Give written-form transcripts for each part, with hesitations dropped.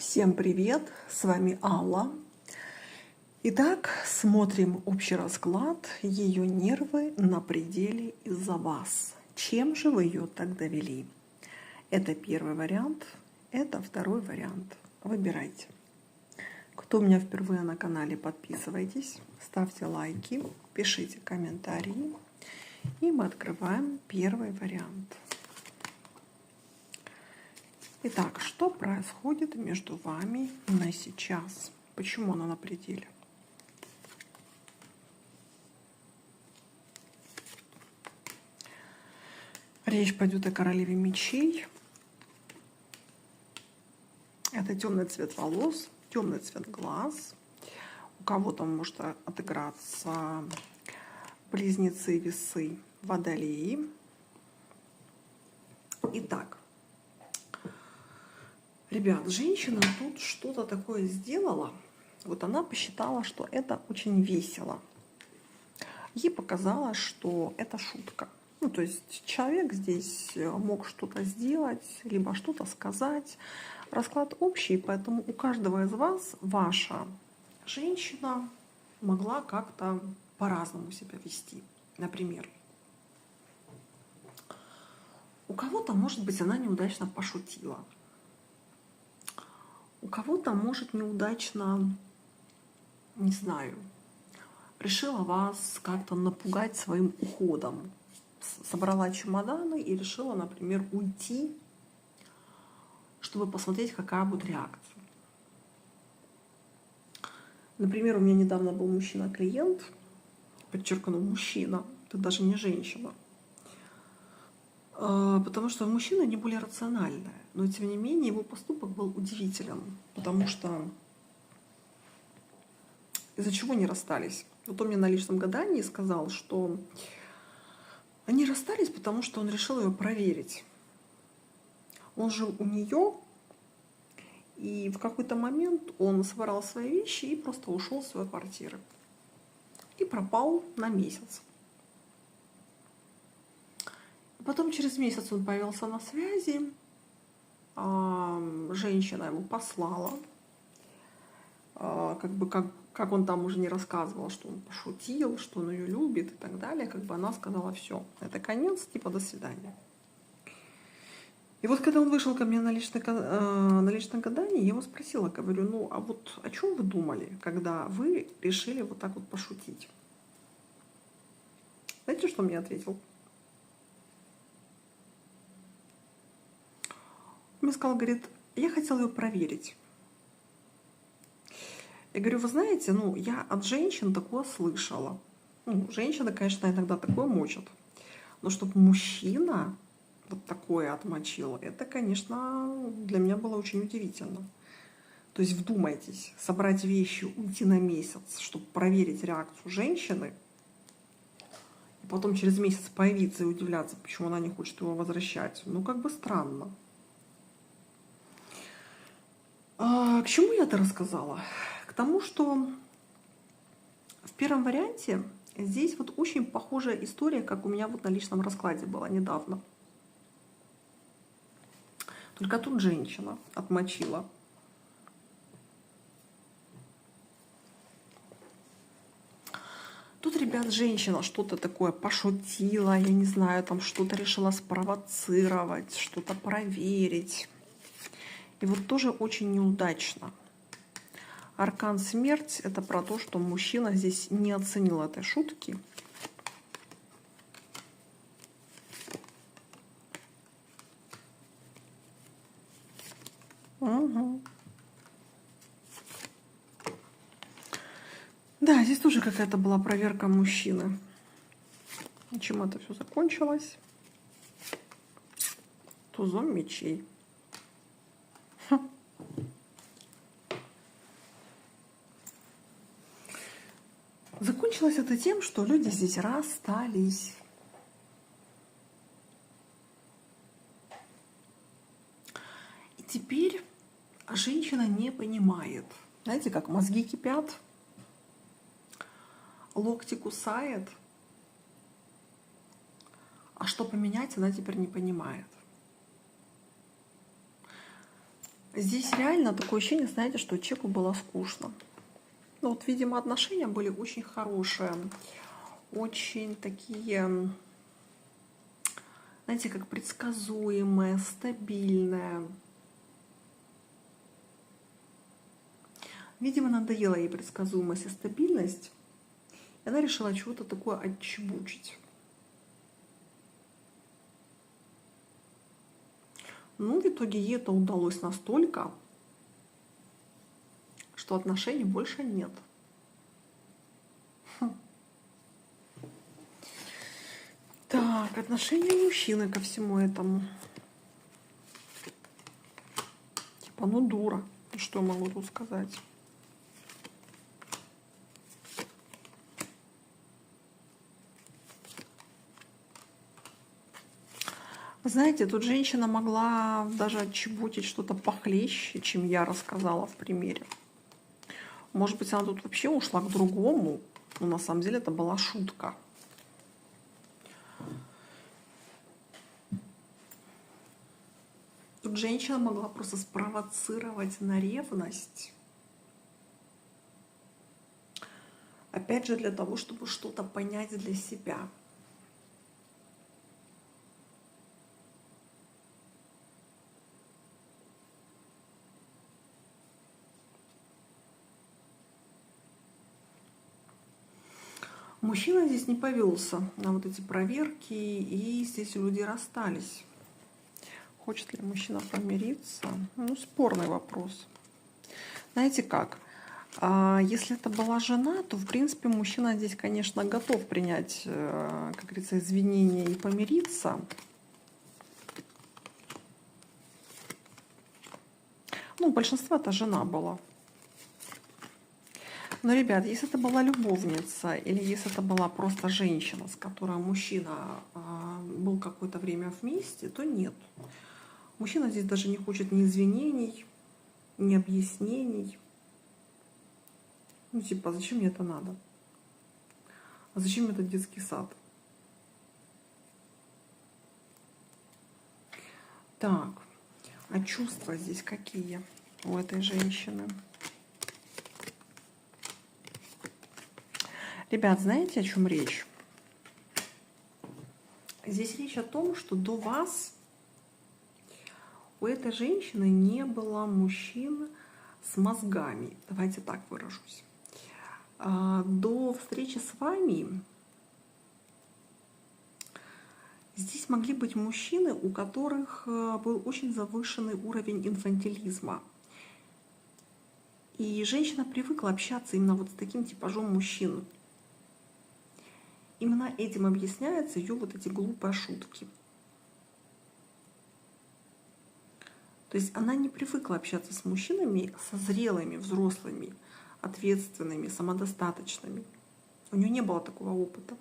Всем привет! С вами Алла. Итак, смотрим общий расклад. Ее нервы на пределе из-за вас. Чем же вы ее так довели? Это первый вариант, это второй вариант. Выбирайте. Кто у меня впервые на канале, подписывайтесь, ставьте лайки, пишите комментарии. И мы открываем первый вариант. Итак, что происходит между вами на сейчас? Почему она на пределе? Речь пойдет о королеве мечей. Это темный цвет волос, темный цвет глаз. У кого-то может отыграться близнецы, весы, водолеи. Итак, ребят, женщина тут что-то такое сделала. Вот она посчитала, что это очень весело. Ей показалось, что это шутка. Ну, то есть человек здесь мог что-то сделать, либо что-то сказать. Расклад общий, поэтому у каждого из вас ваша женщина могла как-то по-разному себя вести. Например, у кого-то, может быть, она неудачно пошутила. У кого-то, может, неудачно, не знаю, решила вас как-то напугать своим уходом. Собрала чемоданы и решила, например, уйти, чтобы посмотреть, какая будет реакция. Например, у меня недавно был мужчина-клиент, подчеркну, мужчина, это даже не женщина, потому что мужчина не более рациональный, но тем не менее его поступок был удивителен, потому что из-за чего не расстались. Вот он мне на личном гадании сказал, что они расстались, потому что он решил ее проверить. Он жил у нее, и в какой-то момент он собрал свои вещи и просто ушел с своей квартиры. И пропал на месяц. Потом через месяц он появился на связи, женщина ему послала, как он там уже не рассказывал, что он пошутил, что он ее любит и так далее, как бы она сказала: все, это конец, типа до свидания. И вот когда он вышел ко мне на личном гадании, я его спросила, говорю: ну а вот о чем вы думали, когда вы решили вот так вот пошутить? Знаете, что он мне ответил? Он мне сказал, говорит: я хотел ее проверить. Я говорю: вы знаете, ну я от женщин такое слышала. Ну, женщины, конечно, иногда такое мочат. Но чтобы мужчина вот такое отмочил, это, конечно, для меня было очень удивительно. То есть вдумайтесь, собрать вещи, уйти на месяц, чтобы проверить реакцию женщины, и потом через месяц появиться и удивляться, почему она не хочет его возвращать. Ну, как бы странно. К чему я это рассказала? К тому, что в первом варианте здесь вот очень похожая история, как у меня вот на личном раскладе была недавно. Только тут женщина отмочила. Тут, ребят, женщина что-то такое пошутила, я не знаю, там что-то решила спровоцировать, что-то проверить. И вот тоже очень неудачно. Аркан смерть — это про то, что мужчина здесь не оценил этой шутки. Угу. Да, здесь тоже какая-то была проверка мужчины. Чем это все закончилось? Тузом мечей. Закончилось это тем, что люди здесь расстались. И теперь женщина не понимает. Знаете, как мозги кипят, локти кусает, а что поменять, она теперь не понимает. Здесь реально такое ощущение, знаете, что человеку было скучно. Ну вот, видимо, отношения были очень хорошие, очень такие, знаете, как предсказуемые, стабильные. Видимо, надоела ей предсказуемость и стабильность, и она решила чего-то такое отчебучить. Ну, в итоге ей это удалось настолько, что отношений больше нет. Так, отношение мужчины ко всему этому. Типа, ну дура. Что я могу тут сказать? Знаете, тут женщина могла даже отчебутить что-то похлеще, чем я рассказала в примере. Может быть, она тут вообще ушла к другому, но на самом деле это была шутка. Тут женщина могла просто спровоцировать на ревность. Опять же, для того, чтобы что-то понять для себя. Мужчина здесь не повелся на вот эти проверки, и здесь люди расстались. Хочет ли мужчина помириться? Ну, спорный вопрос. Знаете как? Если это была жена, то, в принципе, мужчина здесь, конечно, готов принять, как говорится, извинения и помириться. Ну, большинство это жена была. Но, ребят, если это была любовница или если это была просто женщина, с которой мужчина был какое-то время вместе, то нет. Мужчина здесь даже не хочет ни извинений, ни объяснений. Ну, типа, зачем мне это надо? А зачем этот детский сад? Так, а чувства здесь какие у этой женщины? Ребят, знаете, о чем речь? Здесь речь о том, что до вас у этой женщины не было мужчин с мозгами. Давайте так выражусь. До встречи с вами здесь могли быть мужчины, у которых был очень завышенный уровень инфантилизма. И женщина привыкла общаться именно вот с таким типажом мужчин. Именно этим объясняются ее вот эти глупые шутки. То есть она не привыкла общаться с мужчинами созрелыми, взрослыми, ответственными, самодостаточными. У нее не было такого опыта.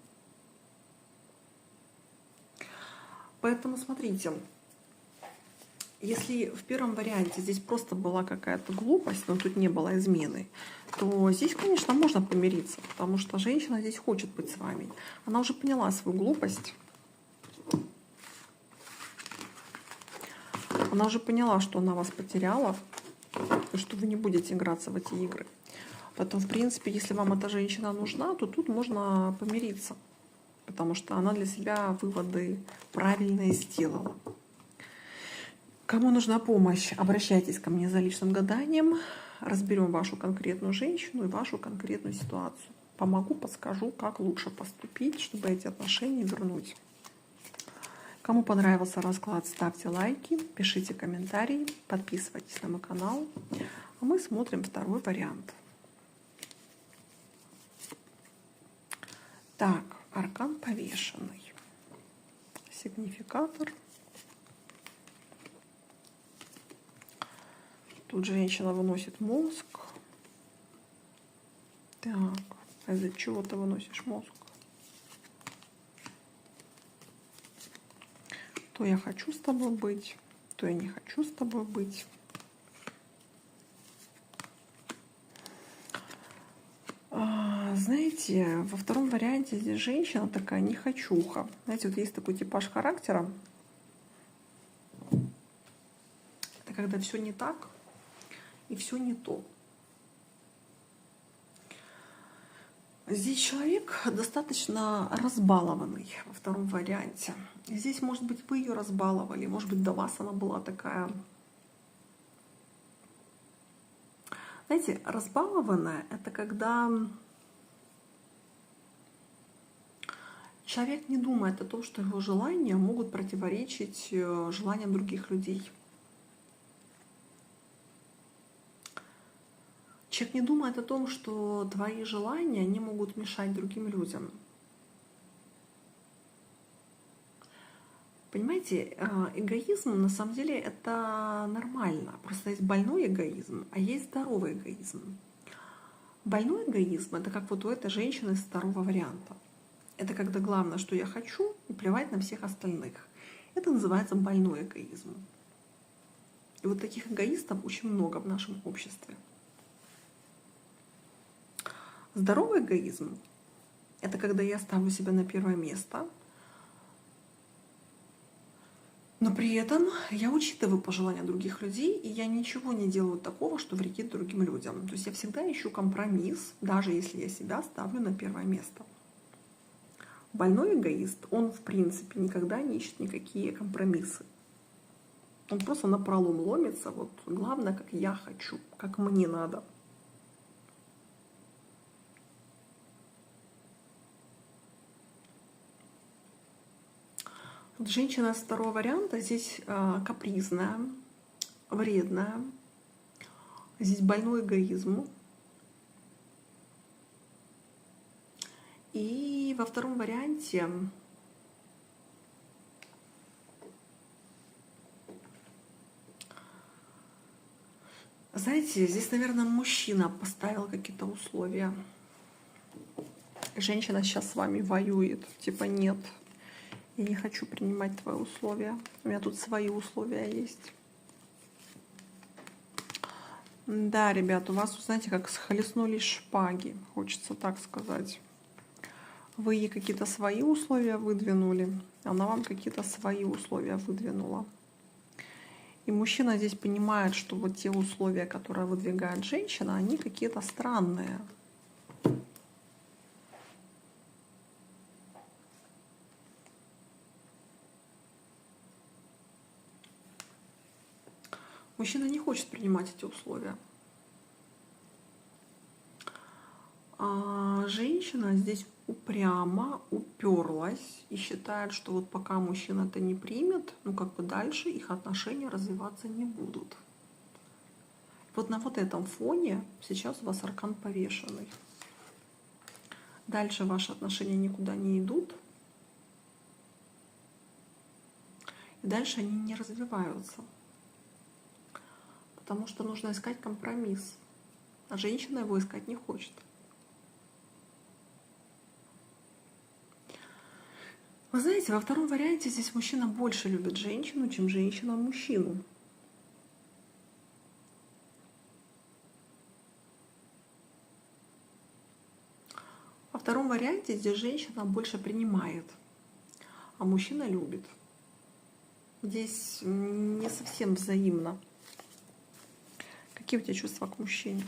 Поэтому смотрите, если в первом варианте здесь просто была какая-то глупость, но тут не было измены, то здесь, конечно, можно помириться, потому что женщина здесь хочет быть с вами. Она уже поняла свою глупость. Она уже поняла, что она вас потеряла, и что вы не будете играться в эти игры. Поэтому, в принципе, если вам эта женщина нужна, то тут можно помириться, потому что она для себя выводы правильные сделала. Кому нужна помощь, обращайтесь ко мне за личным гаданием. Разберем вашу конкретную женщину и вашу конкретную ситуацию. Помогу, подскажу, как лучше поступить, чтобы эти отношения вернуть. Кому понравился расклад, ставьте лайки, пишите комментарии, подписывайтесь на мой канал. А мы смотрим второй вариант. Так, аркан повешенный. Сигнификатор. Тут женщина выносит мозг. Так, а из-за чего ты выносишь мозг? То я хочу с тобой быть, то я не хочу с тобой быть. Знаете, во втором варианте здесь женщина такая нехочуха. Знаете, вот есть такой типаж характера. Это когда все не так, и все не то. Здесь человек достаточно разбалованный во втором варианте. Здесь, может быть, вы ее разбаловали, может быть, до вас она была такая. Знаете, разбалованная — это когда человек не думает о том, что его желания могут противоречить желаниям других людей. Человек не думает о том, что твои желания не могут мешать другим людям. Понимаете, эгоизм на самом деле это нормально. Просто есть больной эгоизм, а есть здоровый эгоизм. Больной эгоизм — это как вот у этой женщины из второго варианта. Это когда главное, что я хочу, и плевать на всех остальных. Это называется больной эгоизм. И вот таких эгоистов очень много в нашем обществе. Здоровый эгоизм — это когда я ставлю себя на первое место, но при этом я учитываю пожелания других людей, и я ничего не делаю такого, что вредит другим людям. То есть я всегда ищу компромисс, даже если я себя ставлю на первое место. Больной эгоист, он в принципе никогда не ищет никакие компромиссы. Он просто напролом ломится, вот главное, как я хочу, как мне надо. Вот женщина из второго варианта здесь капризная, вредная, здесь больной эгоизм. И во втором варианте знаете, здесь, наверное, мужчина поставил какие-то условия. Женщина сейчас с вами воюет, типа нет, я не хочу принимать твои условия, у меня тут свои условия есть. Да, ребят, у вас, знаете, как схлестнулись шпаги, хочется так сказать. Вы ей какие-то свои условия выдвинули, она вам какие-то свои условия выдвинула. И мужчина здесь понимает, что вот те условия, которые выдвигает женщина, они какие-то странные. Мужчина не хочет принимать эти условия. А женщина здесь упрямо уперлась и считает, что вот пока мужчина это не примет, ну как бы дальше их отношения развиваться не будут. Вот на вот этом фоне сейчас у вас аркан повешенный. Дальше ваши отношения никуда не идут. И дальше они не развиваются. Потому что нужно искать компромисс. А женщина его искать не хочет. Вы знаете, во втором варианте здесь мужчина больше любит женщину, чем женщина мужчину. Во втором варианте здесь женщина больше принимает, а мужчина любит. Здесь не совсем взаимно. Какие у тебя чувства к мужчине?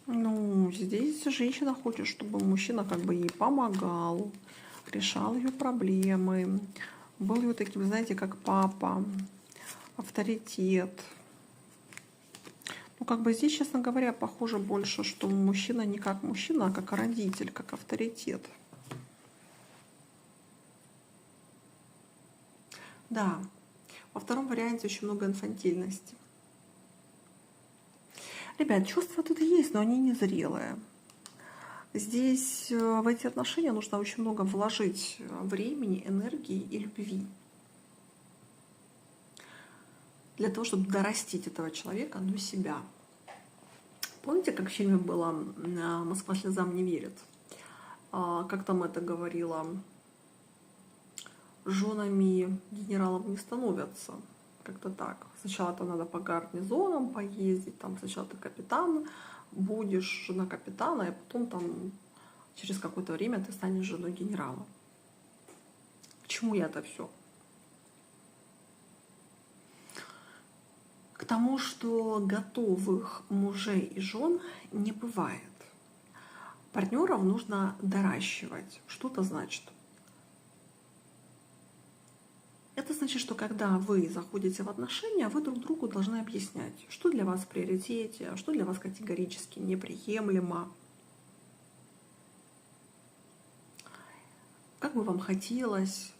Ну, здесь женщина хочет, чтобы мужчина как бы ей помогал, решал ее проблемы, был ее таким, знаете, как папа, авторитет. Ну, как бы здесь, честно говоря, похоже больше, что мужчина не как мужчина, а как родитель, как авторитет. Да, во втором варианте очень много инфантильности. Ребят, чувства тут есть, но они незрелые. Здесь в эти отношения нужно очень много вложить времени, энергии и любви. Для того, чтобы дорастить этого человека до себя. Помните, как в фильме было «Москва слезам не верит»? Как там это говорила? Женами генералов не становятся. Как-то так. Сначала там надо по гарнизонам поездить, там сначала ты капитан будешь, жена капитана, и потом там через какое-то время ты станешь женой генерала. К чему я это все? К Потому что готовых мужей и жен не бывает. Партнеров нужно доращивать. Что это значит? Это значит, что когда вы заходите в отношения, вы друг другу должны объяснять, что для вас в приоритете, что для вас категорически неприемлемо, как бы вам хотелось,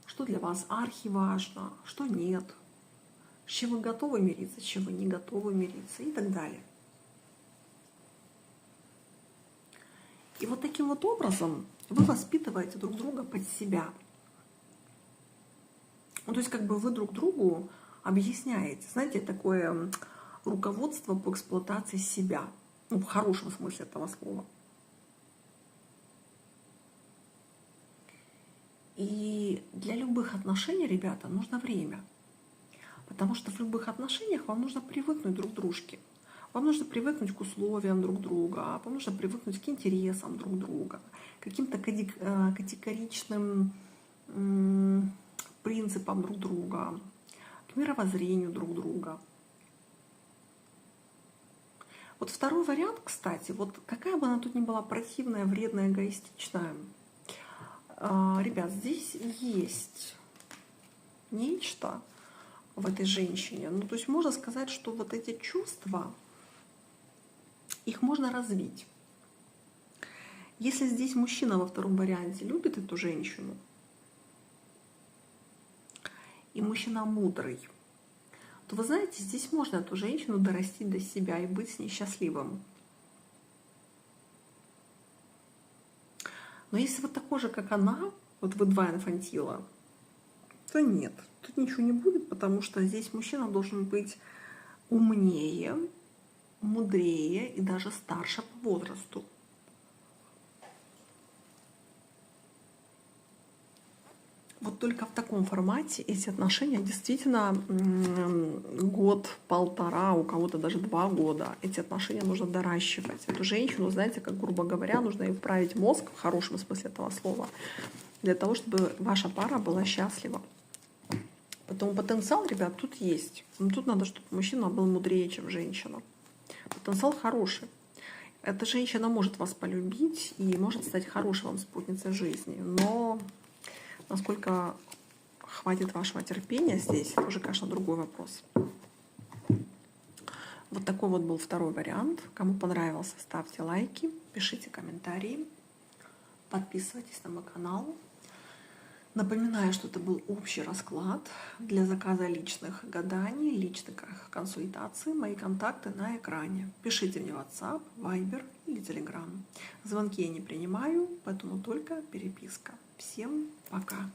что для вас архиважно, что нет, с чем вы готовы мириться, с чем вы не готовы мириться и так далее. И вот таким вот образом вы воспитываете друг друга под себя. Ну, то есть как бы вы друг другу объясняете, знаете, такое руководство по эксплуатации себя, ну, в хорошем смысле этого слова. И для любых отношений, ребята, нужно время. Потому что в любых отношениях вам нужно привыкнуть друг к дружке. Вам нужно привыкнуть к условиям друг друга, вам нужно привыкнуть к интересам друг друга, к каким-то категоричным принципам друг друга, к мировоззрению друг друга. Вот второй вариант, кстати, вот какая бы она тут ни была противная, вредная, эгоистичная, ребят, здесь есть нечто в этой женщине. Ну, то есть можно сказать, что вот эти чувства, их можно развить. Если здесь мужчина во втором варианте любит эту женщину, и мужчина мудрый, то вы знаете, здесь можно эту женщину дорастить до себя и быть с ней счастливым. Но если вы такой же, как она, вот вы два инфантила, то нет, тут ничего не будет, потому что здесь мужчина должен быть умнее, мудрее и даже старше по возрасту. Вот только в таком формате эти отношения действительно год-полтора, у кого-то даже 2 года. Эти отношения нужно доращивать. Эту женщину, знаете, как грубо говоря, нужно ей вправить мозг, в хорошем смысле этого слова, для того, чтобы ваша пара была счастлива. Поэтому потенциал, ребят, тут есть. Но тут надо, чтобы мужчина был мудрее, чем женщина. Потенциал хороший. Эта женщина может вас полюбить и может стать хорошей вам спутницей жизни. Но насколько хватит вашего терпения здесь, это уже, конечно, другой вопрос. Вот такой вот был второй вариант. Кому понравился, ставьте лайки, пишите комментарии, подписывайтесь на мой канал. Напоминаю, что это был общий расклад для заказа личных гаданий, личных консультаций. Мои контакты на экране. Пишите мне в WhatsApp, Viber или Telegram. Звонки я не принимаю, поэтому только переписка. Всем пока!